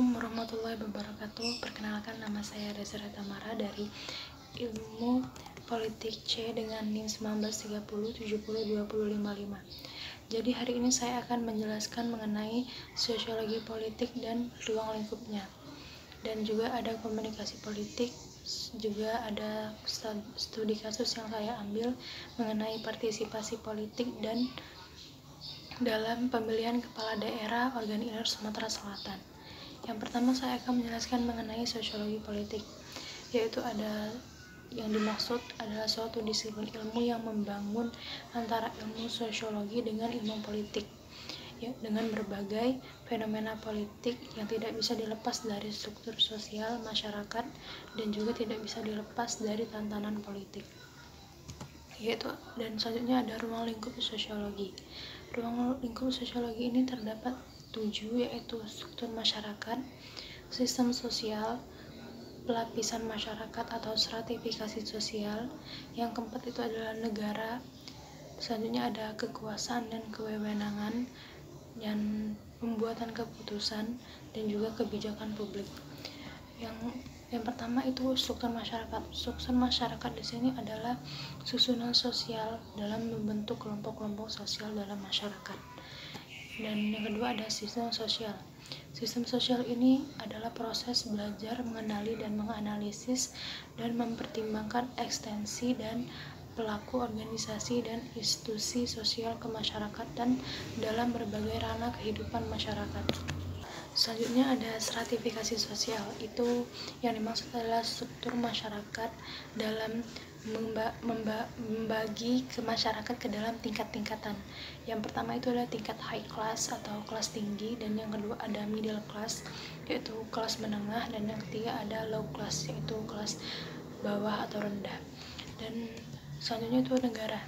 Assalamualaikum warahmatullahi wabarakatuh. Perkenalkan, nama saya Reza Tamara dari Ilmu Politik C dengan NIM 1930702055. Jadi hari ini saya akan menjelaskan mengenai sosiologi politik dan ruang lingkupnya. Dan juga ada komunikasi politik, juga ada studi kasus yang saya ambil mengenai partisipasi politik dan dalam pemilihan kepala daerah Organik Sumatera Selatan. Yang pertama saya akan menjelaskan mengenai sosiologi politik, yaitu ada yang dimaksud adalah suatu disiplin ilmu yang membangun antara ilmu sosiologi dengan ilmu politik, ya, dengan berbagai fenomena politik yang tidak bisa dilepas dari struktur sosial masyarakat dan juga tidak bisa dilepas dari tantangan politik. Dan selanjutnya ada ruang lingkup sosiologi. Ruang lingkup sosiologi ini terdapat 7, yaitu struktur masyarakat, sistem sosial, pelapisan masyarakat atau stratifikasi sosial. Yang keempat itu adalah negara. Selanjutnya ada kekuasaan dan kewenangan dan pembuatan keputusan dan juga kebijakan publik. Yang pertama itu struktur masyarakat. Struktur masyarakat di sini adalah susunan sosial dalam membentuk kelompok-kelompok sosial dalam masyarakat. Dan yang kedua ada sistem sosial. Sistem sosial ini adalah proses belajar, mengenali dan menganalisis dan mempertimbangkan ekstensi dan pelaku organisasi dan institusi sosial ke masyarakat dan dalam berbagai ranah kehidupan masyarakat. Selanjutnya ada stratifikasi sosial. Itu yang dimaksud adalah struktur masyarakat dalam membagi ke masyarakat ke dalam tingkat-tingkatan. Yang pertama itu adalah tingkat high class atau kelas tinggi, dan yang kedua ada middle class yaitu kelas menengah, dan yang ketiga ada low class yaitu kelas bawah atau rendah. Dan selanjutnya itu negara.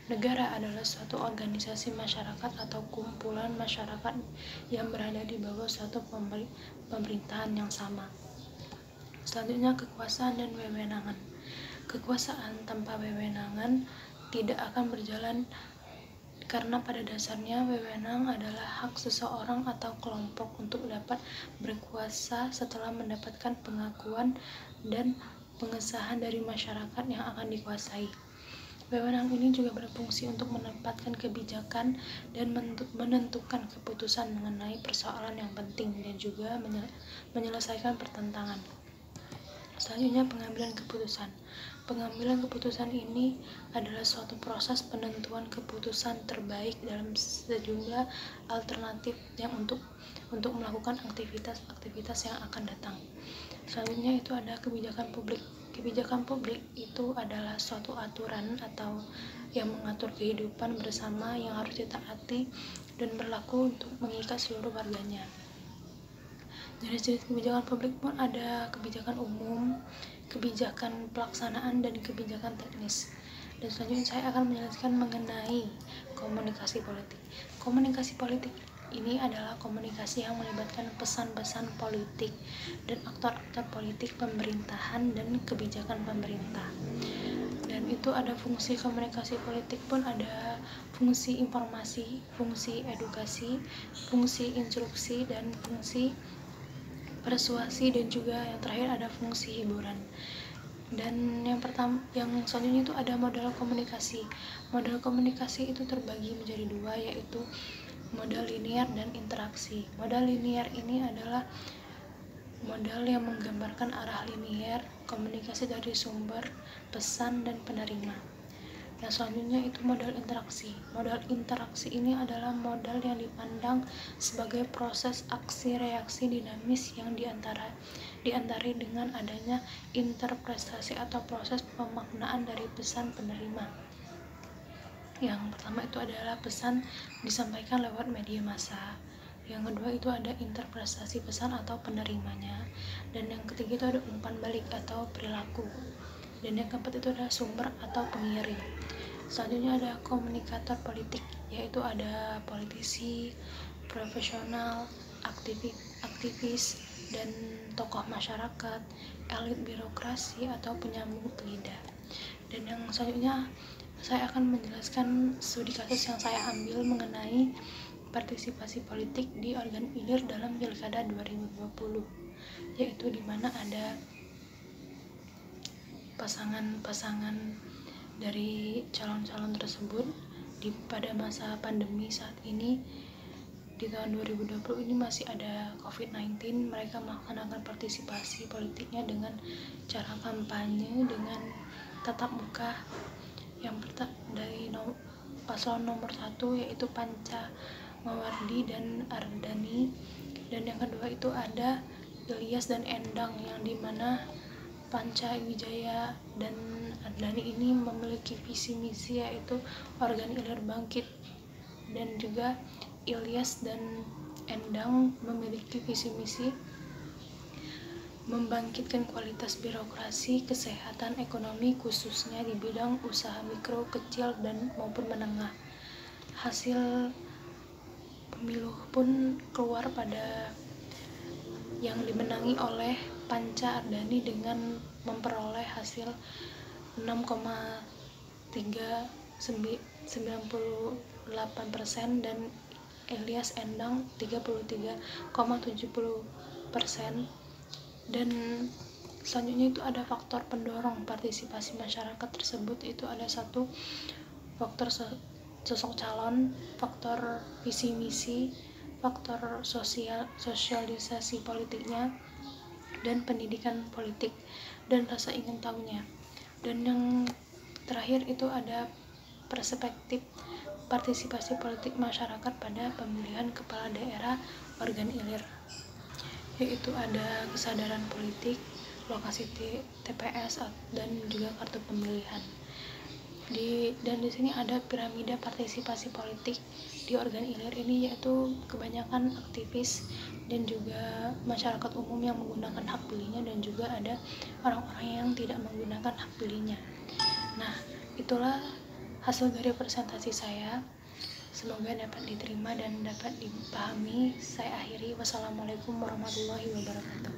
Negara adalah suatu organisasi masyarakat atau kumpulan masyarakat yang berada di bawah suatu pemerintahan yang sama. Selanjutnya kekuasaan dan wewenangan. Kekuasaan tanpa wewenangan tidak akan berjalan, karena pada dasarnya wewenang adalah hak seseorang atau kelompok untuk dapat berkuasa setelah mendapatkan pengakuan dan pengesahan dari masyarakat yang akan dikuasai. Wewenang ini juga berfungsi untuk menempatkan kebijakan dan menentukan keputusan mengenai persoalan yang penting dan juga menyelesaikan pertentangan. Selanjutnya pengambilan keputusan. Pengambilan keputusan ini adalah suatu proses penentuan keputusan terbaik dalam sejumlah alternatif yang untuk melakukan aktivitas yang akan datang. Selanjutnya itu ada kebijakan publik. Kebijakan publik itu adalah suatu aturan atau yang mengatur kehidupan bersama yang harus ditaati dan berlaku untuk mengikat seluruh warganya. Jenis-jenis kebijakan publik pun ada kebijakan umum, kebijakan pelaksanaan, dan kebijakan teknis. Dan selanjutnya saya akan menjelaskan mengenai komunikasi politik. Komunikasi politik ini adalah komunikasi yang melibatkan pesan-pesan politik dan aktor-aktor politik pemerintahan dan kebijakan pemerintah. Dan itu ada fungsi komunikasi politik pun ada fungsi informasi, fungsi edukasi, fungsi instruksi, dan fungsi persuasi, dan juga yang terakhir ada fungsi hiburan. Dan yang selanjutnya itu ada model komunikasi. Model komunikasi itu terbagi menjadi 2, yaitu modal linear dan interaksi. Modal linear ini adalah modal yang menggambarkan arah linear komunikasi dari sumber, pesan, dan penerima. Dan selanjutnya itu modal interaksi. Modal interaksi ini adalah modal yang dipandang sebagai proses aksi-reaksi dinamis yang diantari dengan adanya interpretasi atau proses pemaknaan dari pesan penerima. Yang pertama itu adalah pesan disampaikan lewat media massa. Yang kedua itu ada interpretasi pesan atau penerimanya. Dan yang ketiga itu ada umpan balik atau perilaku. Dan yang keempat itu adalah sumber atau pengirim. Selanjutnya ada komunikator politik, yaitu ada politisi, profesional, aktivis, dan tokoh masyarakat, elit birokrasi atau penyambung lidah. Dan yang selanjutnya saya akan menjelaskan studi kasus yang saya ambil mengenai partisipasi politik di organ ilir dalam Pilkada 2020, yaitu di mana ada pasangan-pasangan dari calon-calon tersebut pada masa pandemi saat ini. Di tahun 2020 ini masih ada COVID-19, mereka melaksanakan partisipasi politiknya dengan cara kampanye dengan tatap muka. Yang dari paslon nomor 1 yaitu Panca Mawardi dan Ardani, dan yang kedua itu ada Ilyas dan Endang, yang dimana Panca Wijaya dan Ardani ini memiliki visi misi yaitu organ ilir bangkit, dan juga Ilyas dan Endang memiliki visi misi membangkitkan kualitas birokrasi, kesehatan, ekonomi, khususnya di bidang usaha mikro, kecil, dan maupun menengah. Hasil pemilu pun keluar pada yang dimenangi oleh Panca Ardani dengan memperoleh hasil 6,398% dan Ilyas Endang 33,70%. Dan selanjutnya itu ada faktor pendorong partisipasi masyarakat tersebut, itu ada satu faktor sosok calon, faktor visi misi, faktor sosialisasi politiknya, dan pendidikan politik dan rasa ingin tahunya. Dan yang terakhir itu ada perspektif partisipasi politik masyarakat pada pemilihan kepala daerah organ ilir, yaitu ada kesadaran politik, lokasi TPS, dan juga kartu pemilihan. Dan di sini ada piramida partisipasi politik di organ ilir ini, yaitu kebanyakan aktivis dan juga masyarakat umum yang menggunakan hak pilihnya, dan juga ada orang-orang yang tidak menggunakan hak pilihnya. Nah, itulah hasil dari presentasi saya. Semoga dapat diterima dan dapat dipahami. Saya akhiri. Wassalamualaikum warahmatullahi wabarakatuh.